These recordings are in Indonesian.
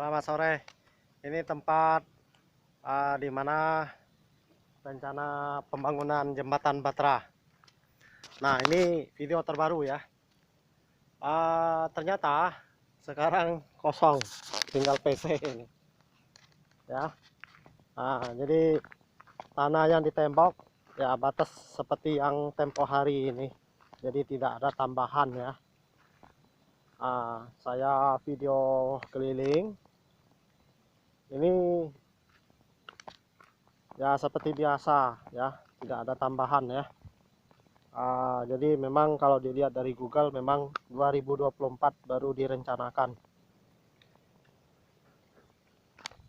Selamat sore. Ini tempat di mana rencana pembangunan jembatan Batra. Nah, ini video terbaru ya. Ternyata sekarang kosong, tinggal PC ini. Ya. Jadi tanah yang ditembok ya batas seperti yang tempo hari ini. Jadi tidak ada tambahan ya. Saya video keliling. Ini ya seperti biasa ya, tidak ada tambahan ya. Jadi memang kalau dilihat dari Google memang 2024 baru direncanakan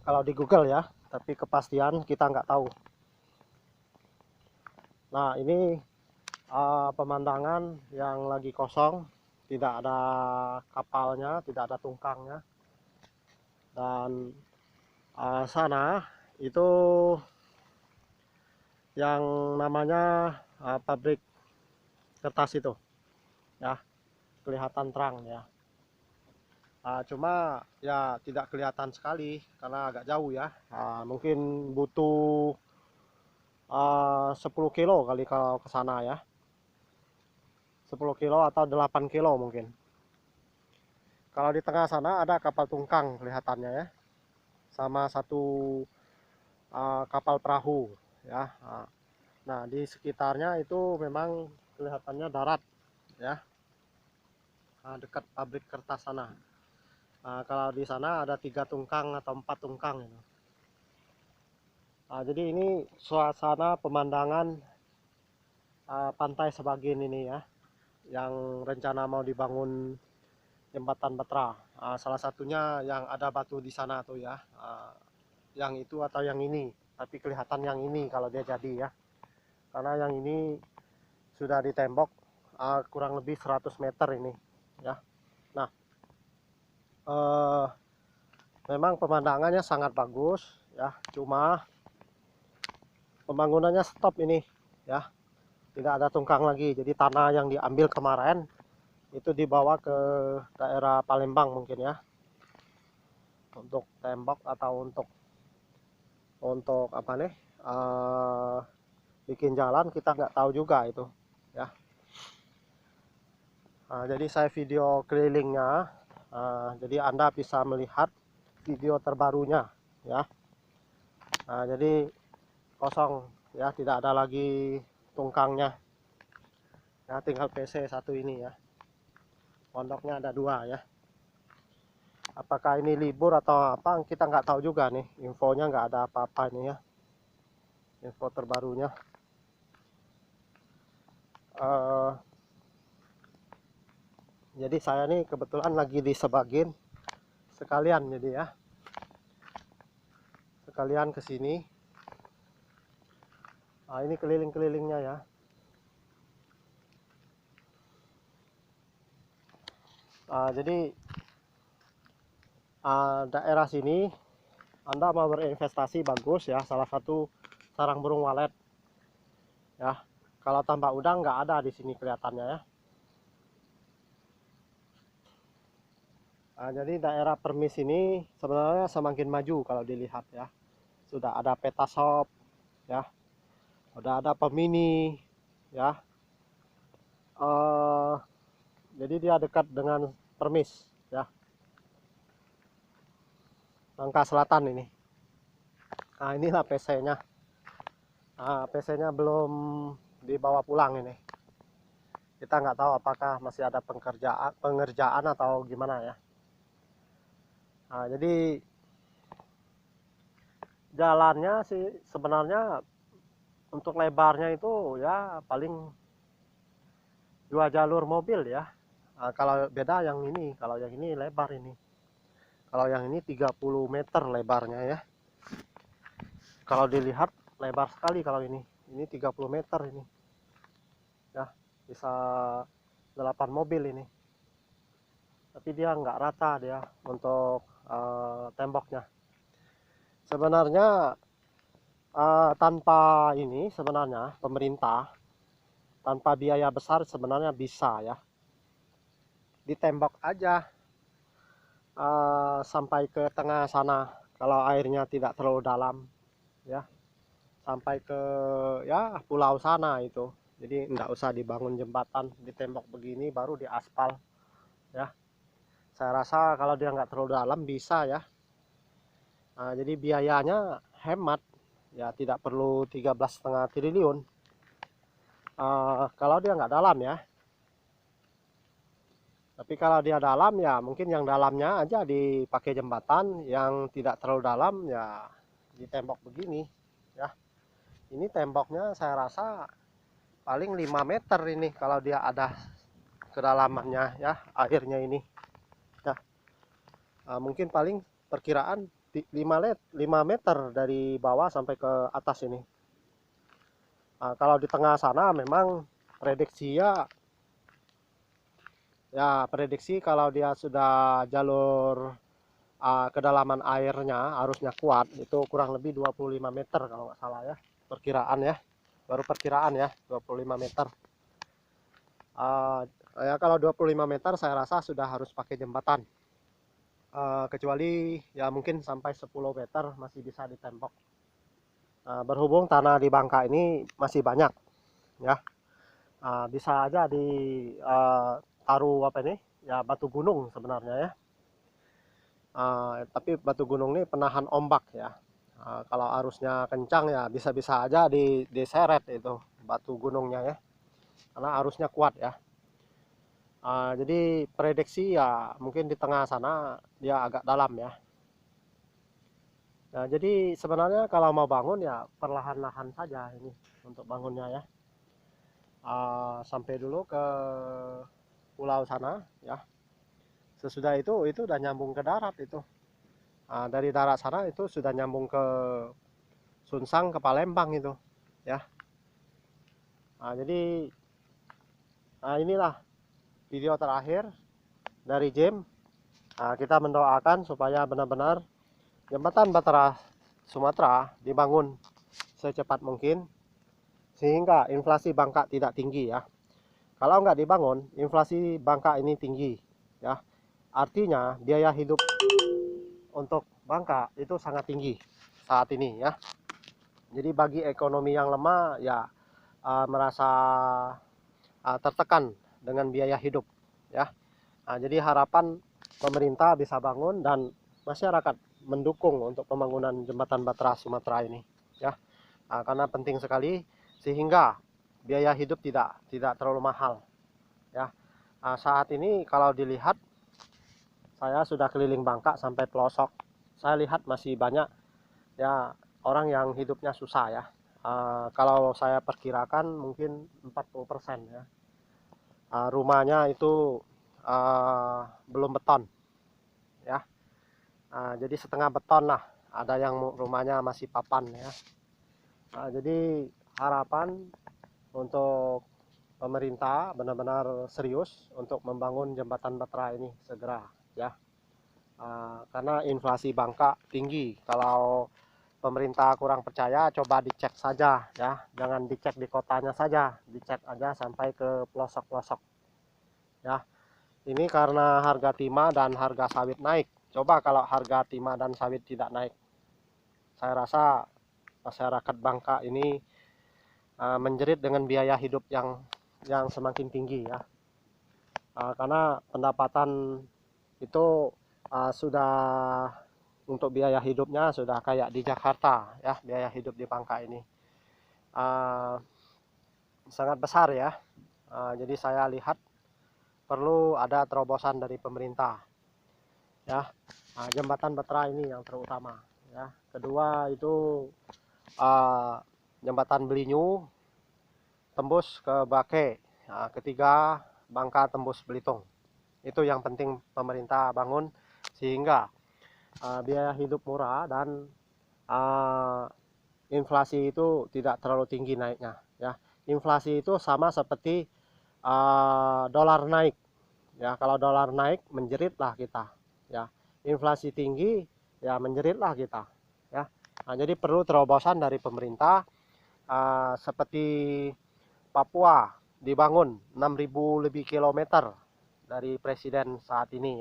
kalau di Google ya, tapi kepastian kita nggak tahu. Nah, ini pemandangan yang lagi kosong, tidak ada kapalnya, tidak ada tungkangnya. Dan sana itu yang namanya pabrik kertas itu ya, kelihatan terang ya. Cuma ya tidak kelihatan sekali karena agak jauh ya. Mungkin butuh 10 kilo kali kalau ke sana ya, 10 kilo atau 8 kilo mungkin. Kalau di tengah sana ada kapal tungkang kelihatannya ya, sama satu kapal perahu ya. Nah, di sekitarnya itu memang kelihatannya darat ya, dekat pabrik kertas sana. Kalau di sana ada 3 tungkang atau 4 tungkang itu. Jadi ini suasana pemandangan pantai Sebagian ini ya, yang rencana mau dibangun jembatan Batra. Salah satunya yang ada batu di sana tuh ya, yang itu atau yang ini, tapi kelihatan yang ini kalau dia jadi ya, karena yang ini sudah ditembok kurang lebih 100 meter ini ya. Nah, memang pemandangannya sangat bagus ya, cuma pembangunannya stop ini ya, tidak ada tungkang lagi. Jadi tanah yang diambil kemarin itu dibawa ke daerah Palembang mungkin ya, untuk tembok atau untuk apa nih, bikin jalan, kita nggak tahu juga itu ya. Jadi saya video kelilingnya, jadi Anda bisa melihat video terbarunya ya. Jadi kosong ya, tidak ada lagi tungkangnya ya, tinggal PC satu ini ya. Pondoknya ada 2 ya. Apakah ini libur atau apa, kita nggak tahu juga nih, infonya nggak ada apa-apa ini ya, info terbarunya. Jadi saya nih kebetulan lagi di Sebagian, sekalian jadi ya, sekalian kesini. Ini keliling-kelilingnya ya. Jadi daerah sini Anda mau berinvestasi bagus ya, salah satu sarang burung walet ya. Kalau tambak udang nggak ada di sini kelihatannya ya. Jadi daerah Permis ini sebenarnya semakin maju kalau dilihat ya. Sudah ada peta shop ya, udah ada Pemini ya. Jadi dia dekat dengan Permis ya, Langkah Selatan ini. Inilah PC-nya. PC-nya belum dibawa pulang ini. Kita nggak tahu apakah masih ada pengerjaan atau gimana ya. Jadi jalannya sih sebenarnya untuk lebarnya itu ya paling 2 jalur mobil ya. Kalau beda yang ini, kalau yang ini lebar ini. Kalau yang ini 30 meter lebarnya ya. Kalau dilihat lebar sekali kalau ini. Ini 30 meter ini. Ya, bisa 8 mobil ini. Tapi dia nggak rata dia untuk temboknya. Sebenarnya tanpa ini, sebenarnya pemerintah tanpa biaya besar sebenarnya bisa ya, ditembok aja sampai ke tengah sana kalau airnya tidak terlalu dalam ya, sampai ke ya pulau sana itu. Jadi enggak usah dibangun jembatan di tembok begini baru diaspal ya. Saya rasa kalau dia nggak terlalu dalam bisa ya. Jadi biayanya hemat ya, tidak perlu 13,5 triliun kalau dia nggak dalam ya. Tapi kalau dia dalam ya mungkin yang dalamnya aja dipakai jembatan, yang tidak terlalu dalam ya di tembok begini ya. Ini temboknya saya rasa paling 5 meter ini kalau dia ada kedalamannya ya, airnya ini ya. Mungkin paling perkiraan 5 meter dari bawah sampai ke atas ini. Kalau di tengah sana memang prediksi prediksi kalau dia sudah jalur kedalaman airnya arusnya kuat itu kurang lebih 25 meter kalau nggak salah ya, perkiraan ya, baru perkiraan ya 25 meter. Ya kalau 25 meter saya rasa sudah harus pakai jembatan, kecuali ya mungkin sampai 10 meter masih bisa ditembok. Berhubung tanah di Bangka ini masih banyak ya, bisa aja taruh apa ini ya, batu gunung sebenarnya ya. Tapi batu gunung ini penahan ombak ya. Kalau arusnya kencang ya bisa-bisa aja diseret itu batu gunungnya ya, karena arusnya kuat ya. Jadi prediksi ya mungkin di tengah sana dia agak dalam ya. Nah, jadi sebenarnya kalau mau bangun ya perlahan-lahan saja ini untuk bangunnya ya. Sampai dulu ke pulau sana ya. Sesudah itu udah nyambung ke darat itu. Dari darat sana itu sudah nyambung ke Sunsang, ke Palembang itu ya. Jadi inilah video terakhir dari James. Kita mendoakan supaya benar-benar jembatan Batra Sumatera dibangun secepat mungkin sehingga inflasi Bangka tidak tinggi ya. Kalau nggak dibangun, inflasi Bangka ini tinggi ya. Artinya biaya hidup untuk Bangka itu sangat tinggi saat ini ya. Jadi bagi ekonomi yang lemah ya merasa tertekan dengan biaya hidup ya. Jadi harapan pemerintah bisa bangun dan masyarakat mendukung untuk pembangunan jembatan Batra Sumatera ini ya. Karena penting sekali sehingga biaya hidup tidak terlalu mahal ya. Saat ini kalau dilihat, saya sudah keliling Bangka sampai pelosok, saya lihat masih banyak ya orang yang hidupnya susah ya. Kalau saya perkirakan mungkin 40% ya. Rumahnya itu belum beton ya. Jadi setengah beton lah, ada yang rumahnya masih papan ya. Jadi harapan untuk pemerintah benar-benar serius untuk membangun jembatan Batra ini segera ya. Karena inflasi Bangka tinggi. Kalau pemerintah kurang percaya, coba dicek saja ya, jangan dicek di kotanya saja, dicek aja sampai ke pelosok-pelosok ya. Ini karena harga timah dan harga sawit naik. Coba kalau harga timah dan sawit tidak naik, saya rasa masyarakat Bangka ini menjerit dengan biaya hidup yang semakin tinggi ya. Karena pendapatan itu sudah untuk biaya hidupnya sudah kayak di Jakarta ya, biaya hidup di Bangka ini sangat besar ya. Jadi saya lihat perlu ada terobosan dari pemerintah ya. Jembatan Batra ini yang terutama ya. Kedua itu jembatan Belinyu tembus ke Bake. Ketiga Bangka tembus Belitung. Itu yang penting pemerintah bangun sehingga biaya hidup murah dan inflasi itu tidak terlalu tinggi naiknya ya. Inflasi itu sama seperti dolar naik ya. Kalau dolar naik menjeritlah kita ya. Inflasi tinggi ya menjeritlah kita ya. Jadi perlu terobosan dari pemerintah, seperti Papua dibangun 6.000 lebih kilometer dari presiden saat ini ya.